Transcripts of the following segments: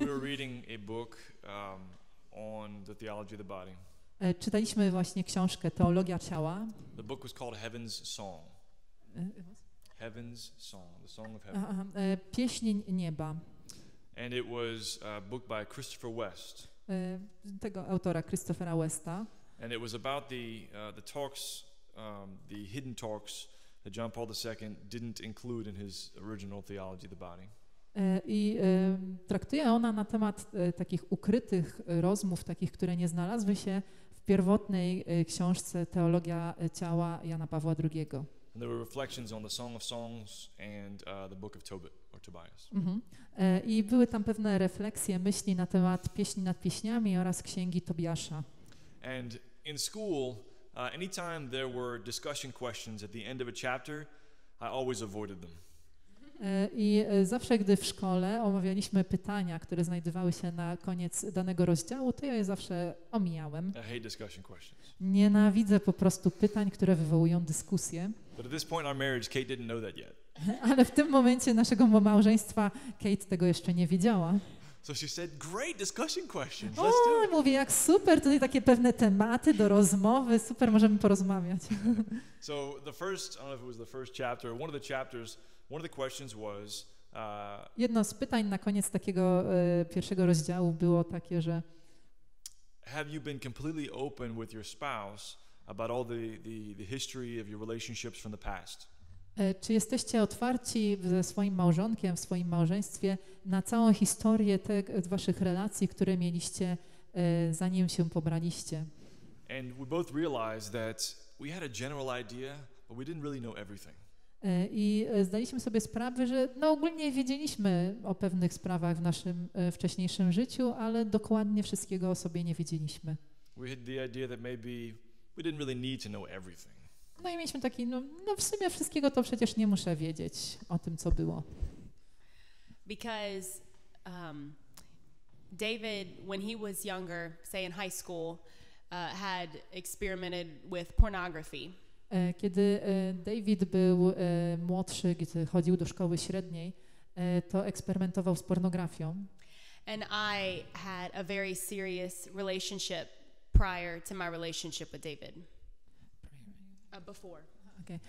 were reading a book on the theology of the body. Czytaliśmy właśnie książkę Teologia ciała. The book was called Heaven's Song. Heaven's Song, the Song of Heaven. Pieśń nieba. And it was a book by Christopher West. Tego autora Christophera Westa. And it was about the talks, the hidden talks that John Paul II didn't include in his original theology of the body. I traktuje ona na temat takich ukrytych rozmów, takich, które nie znalazły się w pierwotnej książce Teologia ciała Jana Pawła II. And there were reflections on the Song of Songs and the Book of Tobit or Tobias. I były tam pewne refleksje, myśli na temat pieśni nad pieśniami oraz księgi Tobiasza. And in school, anytime there were discussion questions at the end of a chapter, I always avoided them. I zawsze, gdy w szkole omawialiśmy pytania, które znajdowały się na koniec danego rozdziału, to ja je zawsze omijałem. I hate discussion questions. Nienawidzę po prostu pytań, które wywołują dyskusję. But at this point in our marriage, Kate didn't know that yet. Ale w tym momencie naszego małżeństwa Kate tego jeszcze nie wiedziała. So she said, "Great discussion questions. Let's O, do it." mówię, jak super, tutaj takie pewne tematy do rozmowy, super, możemy porozmawiać. So the first, I don't know if it was the first chapter, one of the chapters, one of the questions was jedno z pytań na koniec takiego pierwszego rozdziału było takie, że have you been completely open with your spouse about all the history of your relationships from the past? Czy jesteście otwarci ze swoim małżonkiem, w swoim małżeństwie na całą historię waszych relacji, które mieliście zanim się pobraliście? And we both realized that we had a general idea, but we didn't really know everything. I zdaliśmy sobie sprawę, że no ogólnie wiedzieliśmy o pewnych sprawach w naszym wcześniejszym życiu, ale dokładnie wszystkiego o sobie nie wiedzieliśmy. We had the idea that maybe we didn't really need to know everything. No i mieliśmy taki, no w sumie wszystkiego to przecież nie muszę wiedzieć o tym, co było. Because David, when he was younger, say in high school, had experimented with pornography. Kiedy David był młodszy, gdy chodził do szkoły średniej, to eksperymentował z pornografią. And I had a very serious relationship prior to my relationship with David. Before. Okay.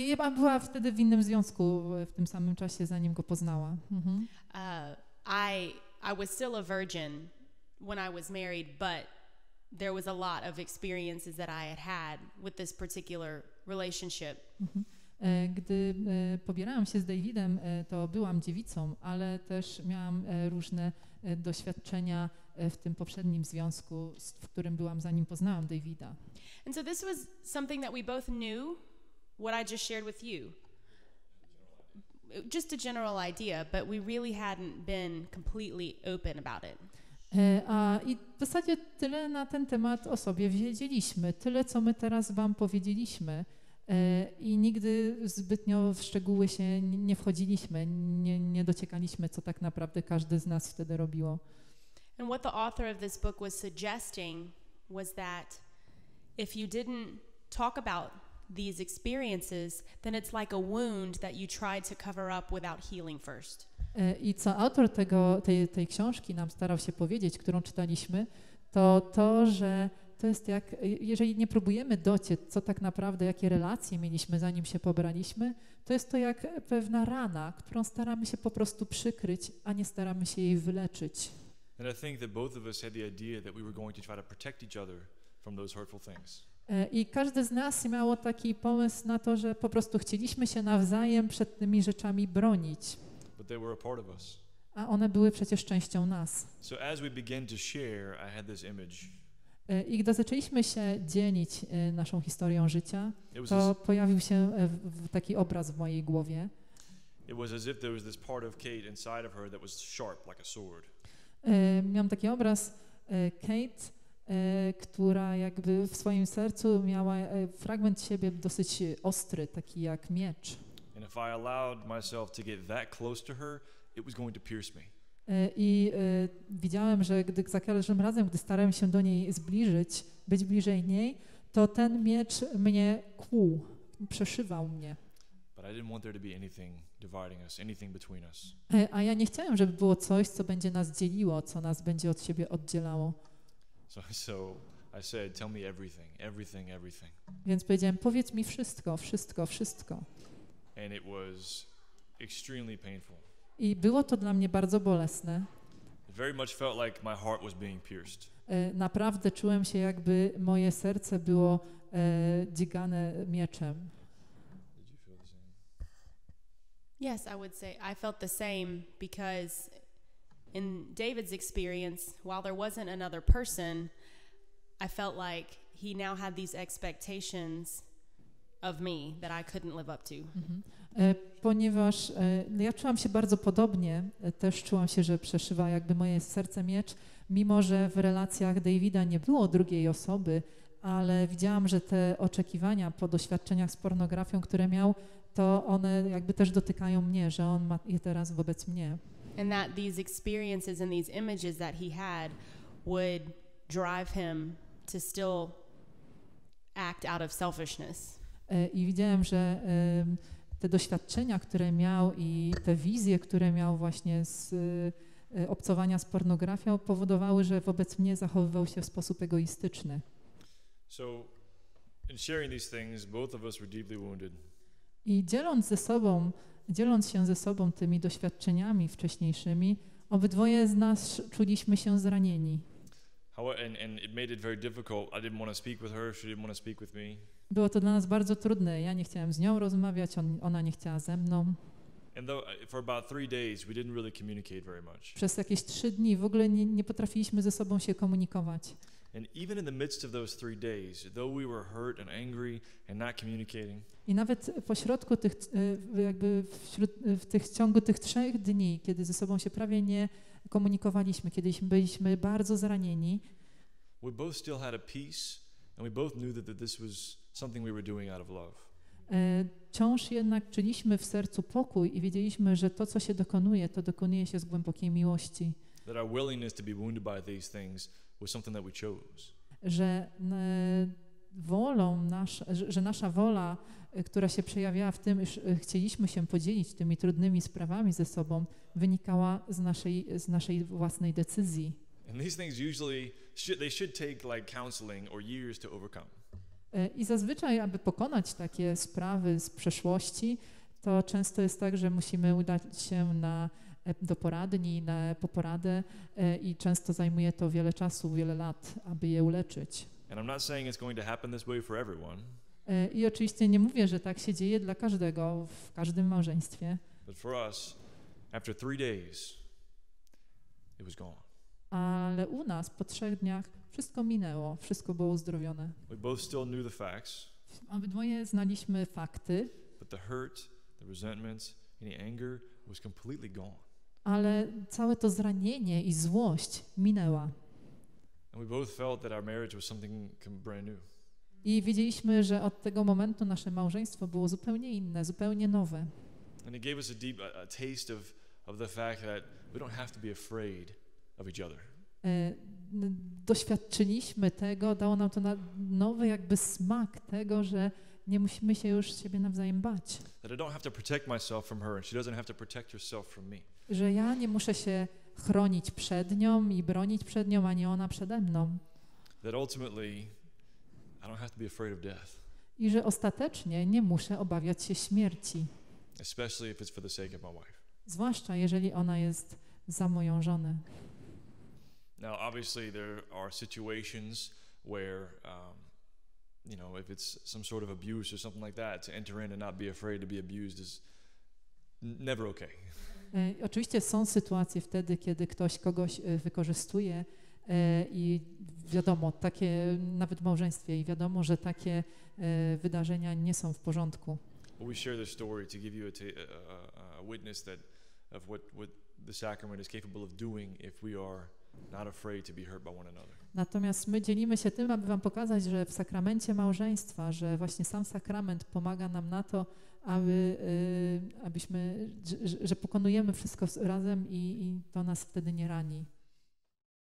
Ja była wtedy w innym związku w tym samym czasie, zanim go poznała. I was still a virgin when I was married, but there was a lot of experiences that I had with this particular relationship. Gdy pobierałam się z Davidem, to byłam dziewicą, ale też miałam różne doświadczenia w tym poprzednim związku, w którym byłam, zanim poznałam Davida. And so this was something that we both knew, what I just shared with you. Just a general idea, but we really hadn't been completely open about it. I w zasadzie tyle na ten temat o sobie wiedzieliśmy, tyle co my teraz wam powiedzieliśmy. I nigdy zbytnio w szczegóły się nie wchodziliśmy, nie dociekaliśmy, co tak naprawdę każdy z nas wtedy robiło. And what the author of this book was suggesting was that if you didn't talk about these experiences, then it's like a wound that you tried to cover up without healing first. I co autor tej książki nam starał się powiedzieć, którą czytaliśmy, to, że to jest jak, jeżeli nie próbujemy dociec, co tak naprawdę, jakie relacje mieliśmy, zanim się pobraliśmy, to jest to jak pewna rana, którą staramy się po prostu przykryć, a nie staramy się jej wyleczyć. And I think that both of us had the idea that we were going to try to protect each other from those hurtful things. I każdy z nas miało taki pomysł na to, że po prostu chcieliśmy się nawzajem przed tymi rzeczami bronić. But they were a part of us. A one były przecież częścią nas. So as we began to share, I had this image. I gdy zaczęliśmy się dzielić naszą historią życia, to pojawił się taki obraz w mojej głowie. It was as if there was this part of Kate inside of her that was sharp like a sword. Miałam taki obraz Kate, która jakby w swoim sercu miała fragment siebie dosyć ostry, taki jak miecz. And if I allowed myself to get that close to her, it was going to pierce me. I widziałem, że za każdym razem, gdy starałem się do niej zbliżyć, być bliżej niej, to ten miecz mnie kłuł, przeszywał mnie. But but I didn't want there to be anything dividing us, anything between us. A ja nie chciałem, żeby było coś, co będzie nas dzieliło, co nas będzie od siebie oddzielało. So I said, tell me everything, everything, everything. Więc powiedziałem, powiedz mi wszystko, wszystko, wszystko. And it was extremely painful. I było to dla mnie bardzo bolesne. It very much felt like my heart was being pierced. Naprawdę czułem się, jakby moje serce było dźgane mieczem. Did you feel the same? Yes, I would say I felt the same because in David's experience, while there wasn't another person, I felt like he now had these expectations of me that I couldn't live up to. Ponieważ ja czułam się bardzo podobnie, też czułam się, że przeszywa jakby moje serce miecz, mimo że w relacjach Davida nie było drugiej osoby, ale widziałam, że te oczekiwania po doświadczeniach z pornografią, które miał, to one jakby też dotykają mnie, że on ma je teraz wobec mnie. And that these experiences and these images that he had would drive him to still act out of selfishness. I widziałem, że te doświadczenia, które miał i te wizje, które miał właśnie z obcowania z pornografią, powodowały, że wobec mnie zachowywał się w sposób egoistyczny. So in sharing these things, both of us were deeply wounded. I dzieląc się ze sobą tymi doświadczeniami wcześniejszymi, obydwoje z nas czuliśmy się zranieni. And it made it very difficult. I didn't want to speak with her, she didn't want to speak with me. Było to dla nas bardzo trudne. Ja nie chciałem z nią rozmawiać, ona nie chciała ze mną. And for about 3 days, we didn't really communicate very much. Przez jakieś 3 dni w ogóle nie potrafiliśmy ze sobą się komunikować. And even in the midst of those 3 days, though we were hurt and angry and not communicating, I nawet pośrodku tych, jakby w ciągu tych 3 dni, kiedy ze sobą się prawie nie komunikowaliśmy, kiedy byliśmy bardzo zranieni, we both still had a peace, and we both knew that this was something we were doing out of love. Wciąż jednak czuliśmy w sercu pokój i wiedzieliśmy, że to, co się dokonuje, to dokonuje się z głębokiej miłości. That our willingness to be wounded by these things was something that we chose. Że że nasza wola, która się przejawiała w tym, iż chcieliśmy się podzielić tymi trudnymi sprawami ze sobą, wynikała z naszej własnej decyzji. And these things usually they should take like counseling or years to overcome. I zazwyczaj, aby pokonać takie sprawy z przeszłości, to często jest tak, że musimy udać się do poradni, po poradę i często zajmuje to wiele czasu, wiele lat, aby je uleczyć. And I'm not saying it's going to happen this way for everyone. I oczywiście nie mówię, że tak się dzieje dla każdego, w każdym małżeństwie. But for us, after 3 days, it was gone. Ale u nas po 3 dniach wszystko minęło, wszystko było uzdrowione. We both still knew the facts. Obydwoje znaliśmy fakty, But the hurt, the resentments, any anger was completely gone. ale całe to zranienie i złość minęła. And we both felt that our marriage was something brand new. I wiedzieliśmy, że od tego momentu nasze małżeństwo było zupełnie inne, zupełnie nowe. And it gave us a taste of the fact that we don't have to be afraid of each other. Doświadczyliśmy tego, dało nam to nowy jakby smak tego, że nie musimy się już siebie nawzajem bać. That I don't have to protect myself from her and she doesn't have to protect herself from me. Że ja nie muszę się chronić przed nią i bronić przed nią, ani ona przede mną. That ultimately I don't have to be afraid of death. I że ostatecznie nie muszę obawiać się śmierci. Especially if it's for the sake of my wife. Zwłaszcza jeżeli ona jest za moją żonę. Now, obviously, there are situations where, if it's some sort of abuse or something like that, to enter in and not be afraid to be abused is never okay. Oczywiście są sytuacje wtedy, kiedy ktoś kogoś wykorzystuje i wiadomo, takie nawet w małżeństwie i wiadomo, że takie wydarzenia nie są w porządku. But we share this story to give you a witness of what the sacrament is capable of doing if we are not afraid to be hurt by one another. Natomiast my dzielimy się tym, aby wam pokazać, że w sakramencie małżeństwa, że właśnie sam sakrament pomaga nam na to, że pokonujemy wszystko razem i to nas wtedy nie rani.